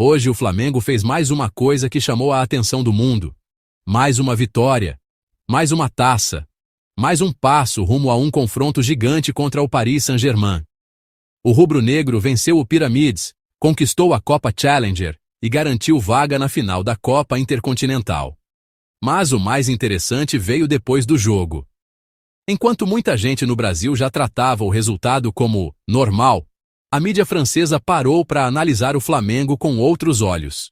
Hoje o Flamengo fez mais uma coisa que chamou a atenção do mundo. Mais uma vitória. Mais uma taça. Mais um passo rumo a um confronto gigante contra o Paris Saint-Germain. O rubro-negro venceu o Pyramids, conquistou a Copa Challenger e garantiu vaga na final da Copa Intercontinental. Mas o mais interessante veio depois do jogo. Enquanto muita gente no Brasil já tratava o resultado como normal, a mídia francesa parou para analisar o Flamengo com outros olhos.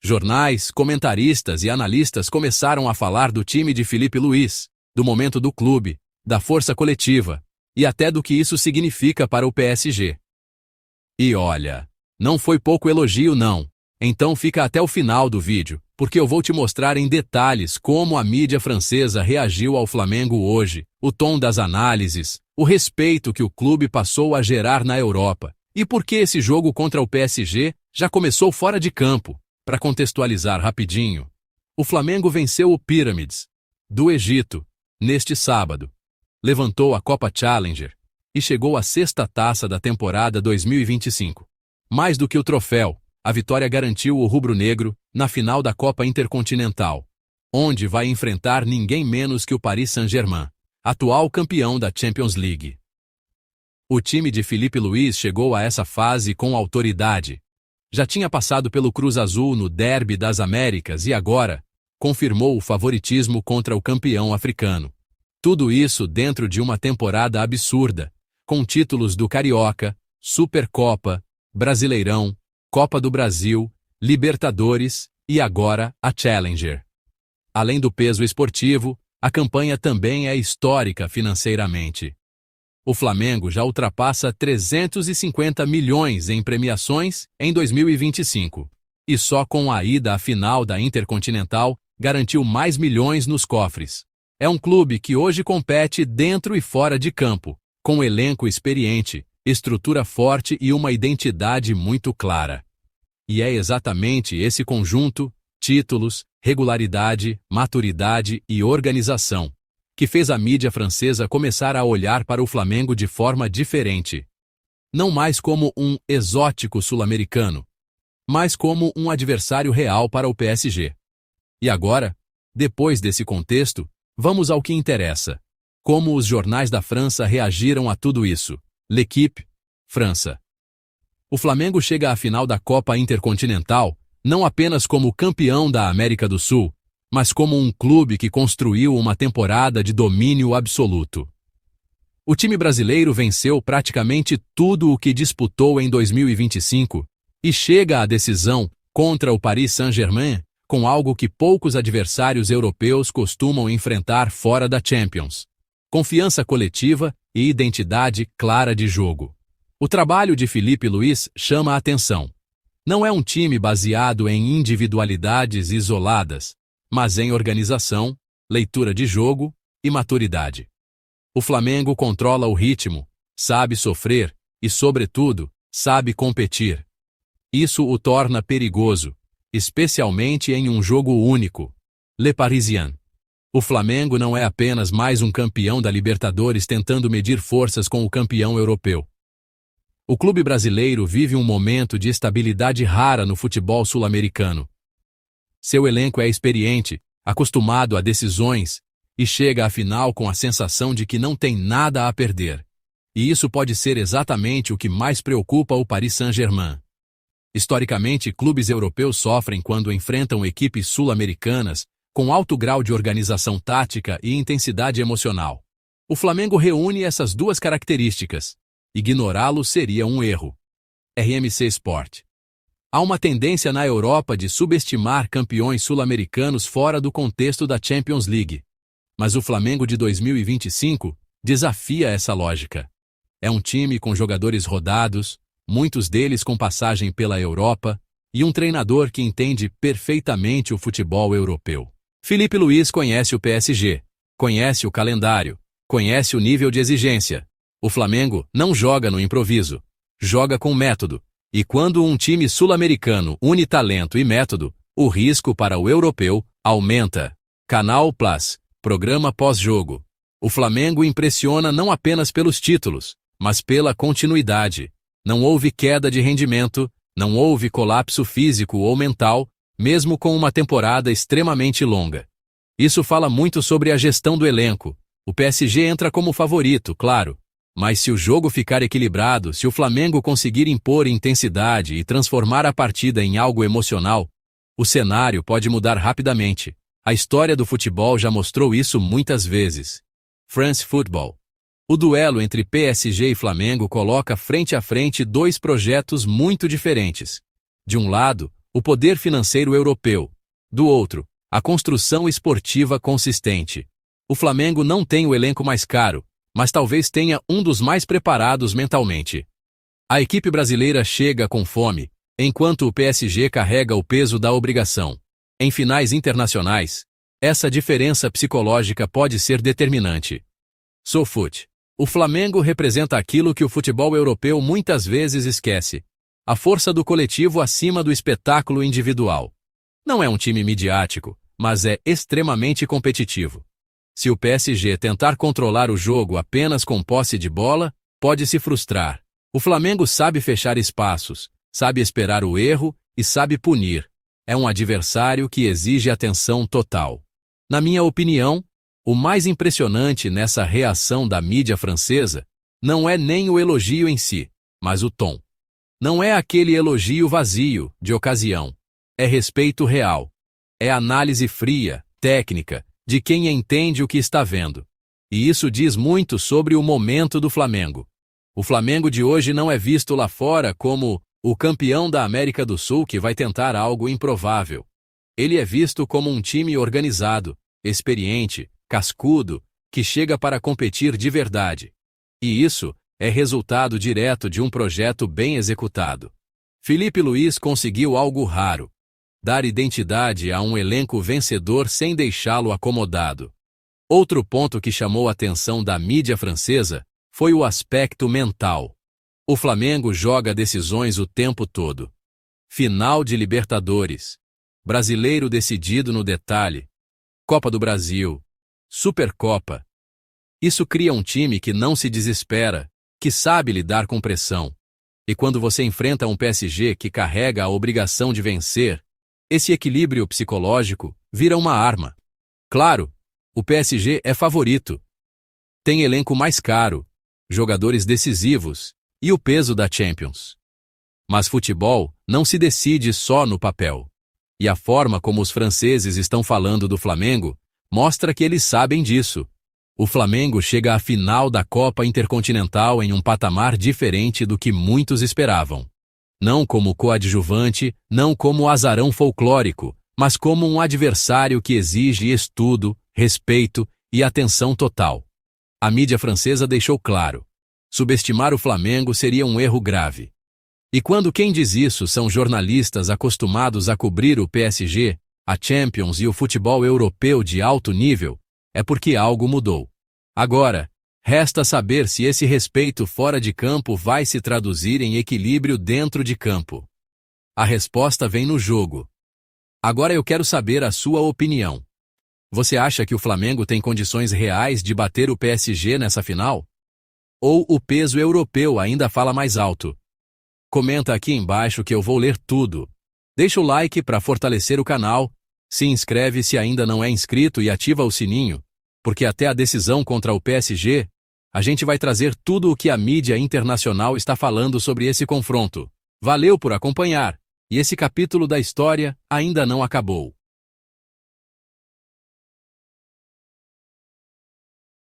Jornais, comentaristas e analistas começaram a falar do time de Filipe Luís, do momento do clube, da força coletiva e até do que isso significa para o PSG. E olha, não foi pouco elogio não. Então fica até o final do vídeo, porque eu vou te mostrar em detalhes como a mídia francesa reagiu ao Flamengo hoje, o tom das análises, o respeito que o clube passou a gerar na Europa, e por que esse jogo contra o PSG já começou fora de campo. Para contextualizar rapidinho, o Flamengo venceu o Pyramids, do Egito, neste sábado. Levantou a Copa Challenger e chegou à 6ª taça da temporada 2025. Mais do que o troféu, a vitória garantiu o rubro-negro na final da Copa Intercontinental, onde vai enfrentar ninguém menos que o Paris Saint-Germain, atual campeão da Champions League. O time de Filipe Luís chegou a essa fase com autoridade. Já tinha passado pelo Cruz Azul no Derby das Américas e agora confirmou o favoritismo contra o campeão africano. Tudo isso dentro de uma temporada absurda, com títulos do Carioca, Supercopa, Brasileirão, Copa do Brasil, Libertadores e agora a Challenger. Além do peso esportivo, a campanha também é histórica financeiramente. O Flamengo já ultrapassa 350 milhões em premiações em 2025. E só com a ida à final da Intercontinental garantiu mais milhões nos cofres. É um clube que hoje compete dentro e fora de campo, com elenco experiente, estrutura forte e uma identidade muito clara. E é exatamente esse conjunto, títulos, regularidade, maturidade e organização, que fez a mídia francesa começar a olhar para o Flamengo de forma diferente. Não mais como um exótico sul-americano, mas como um adversário real para o PSG. E agora, depois desse contexto, vamos ao que interessa. Como os jornais da França reagiram a tudo isso? L'Équipe, França. O Flamengo chega à final da Copa Intercontinental, não apenas como campeão da América do Sul, mas como um clube que construiu uma temporada de domínio absoluto. O time brasileiro venceu praticamente tudo o que disputou em 2025 e chega à decisão contra o Paris Saint-Germain com algo que poucos adversários europeus costumam enfrentar fora da Champions: confiança coletiva e identidade clara de jogo. O trabalho de Filipe Luís chama a atenção. Não é um time baseado em individualidades isoladas, mas em organização, leitura de jogo e maturidade. O Flamengo controla o ritmo, sabe sofrer e, sobretudo, sabe competir. Isso o torna perigoso, especialmente em um jogo único. Le Parisien. O Flamengo não é apenas mais um campeão da Libertadores tentando medir forças com o campeão europeu. O clube brasileiro vive um momento de estabilidade rara no futebol sul-americano. Seu elenco é experiente, acostumado a decisões, e chega à final com a sensação de que não tem nada a perder. E isso pode ser exatamente o que mais preocupa o Paris Saint-Germain. Historicamente, clubes europeus sofrem quando enfrentam equipes sul-americanas com alto grau de organização tática e intensidade emocional. O Flamengo reúne essas duas características. Ignorá-lo seria um erro. RMC Sport. Há uma tendência na Europa de subestimar campeões sul-americanos fora do contexto da Champions League. Mas o Flamengo de 2025 desafia essa lógica. É um time com jogadores rodados, muitos deles com passagem pela Europa, e um treinador que entende perfeitamente o futebol europeu. Filipe Luís conhece o PSG, conhece o calendário, conhece o nível de exigência. O Flamengo não joga no improviso, joga com método. E quando um time sul-americano une talento e método, o risco para o europeu aumenta. Canal Plus, programa pós-jogo. O Flamengo impressiona não apenas pelos títulos, mas pela continuidade. Não houve queda de rendimento, Não houve colapso físico ou mental, mesmo com uma temporada extremamente longa. Isso fala muito sobre a gestão do elenco. O PSG entra como favorito, claro. Mas se o jogo ficar equilibrado, se o Flamengo conseguir impor intensidade e transformar a partida em algo emocional, o cenário pode mudar rapidamente. A história do futebol já mostrou isso muitas vezes. France Football. O duelo entre PSG e Flamengo coloca frente a frente dois projetos muito diferentes. De um lado, o poder financeiro europeu. Do outro, a construção esportiva consistente. O Flamengo não tem o elenco mais caro, mas talvez tenha um dos mais preparados mentalmente. A equipe brasileira chega com fome, enquanto o PSG carrega o peso da obrigação. Em finais internacionais, essa diferença psicológica pode ser determinante. SoFoot. O Flamengo representa aquilo que o futebol europeu muitas vezes esquece: a força do coletivo acima do espetáculo individual. Não é um time midiático, mas é extremamente competitivo. Se o PSG tentar controlar o jogo apenas com posse de bola, pode se frustrar. O Flamengo sabe fechar espaços, sabe esperar o erro e sabe punir. É um adversário que exige atenção total. Na minha opinião, o mais impressionante nessa reação da mídia francesa não é nem o elogio em si, mas o tom. Não é aquele elogio vazio, de ocasião. É respeito real. É análise fria, técnica, de quem entende o que está vendo. E isso diz muito sobre o momento do Flamengo. O Flamengo de hoje não é visto lá fora como o campeão da América do Sul que vai tentar algo improvável. Ele é visto como um time organizado, experiente, cascudo, que chega para competir de verdade. E isso é resultado direto de um projeto bem executado. Felipe Luiz conseguiu algo raro: dar identidade a um elenco vencedor sem deixá-lo acomodado. Outro ponto que chamou a atenção da mídia francesa foi o aspecto mental. O Flamengo joga decisões o tempo todo. Final de Libertadores. Brasileiro decidido no detalhe. Copa do Brasil. Supercopa. Isso cria um time que não se desespera, que sabe lidar com pressão. E quando você enfrenta um PSG que carrega a obrigação de vencer, esse equilíbrio psicológico vira uma arma. Claro, o PSG é favorito. Tem elenco mais caro, jogadores decisivos e o peso da Champions. Mas futebol não se decide só no papel. E a forma como os franceses estão falando do Flamengo mostra que eles sabem disso. O Flamengo chega à final da Copa Intercontinental em um patamar diferente do que muitos esperavam. Não como coadjuvante, não como azarão folclórico, mas como um adversário que exige estudo, respeito e atenção total. A mídia francesa deixou claro: subestimar o Flamengo seria um erro grave. E quando quem diz isso são jornalistas acostumados a cobrir o PSG, a Champions e o futebol europeu de alto nível, é porque algo mudou. Agora, resta saber se esse respeito fora de campo vai se traduzir em equilíbrio dentro de campo. A resposta vem no jogo. Agora eu quero saber a sua opinião. Você acha que o Flamengo tem condições reais de bater o PSG nessa final? Ou o peso europeu ainda fala mais alto? Comenta aqui embaixo que eu vou ler tudo. Deixa o like para fortalecer o canal, se inscreve se ainda não é inscrito e ativa o sininho, porque até a decisão contra o PSG, a gente vai trazer tudo o que a mídia internacional está falando sobre esse confronto. Valeu por acompanhar, e esse capítulo da história ainda não acabou.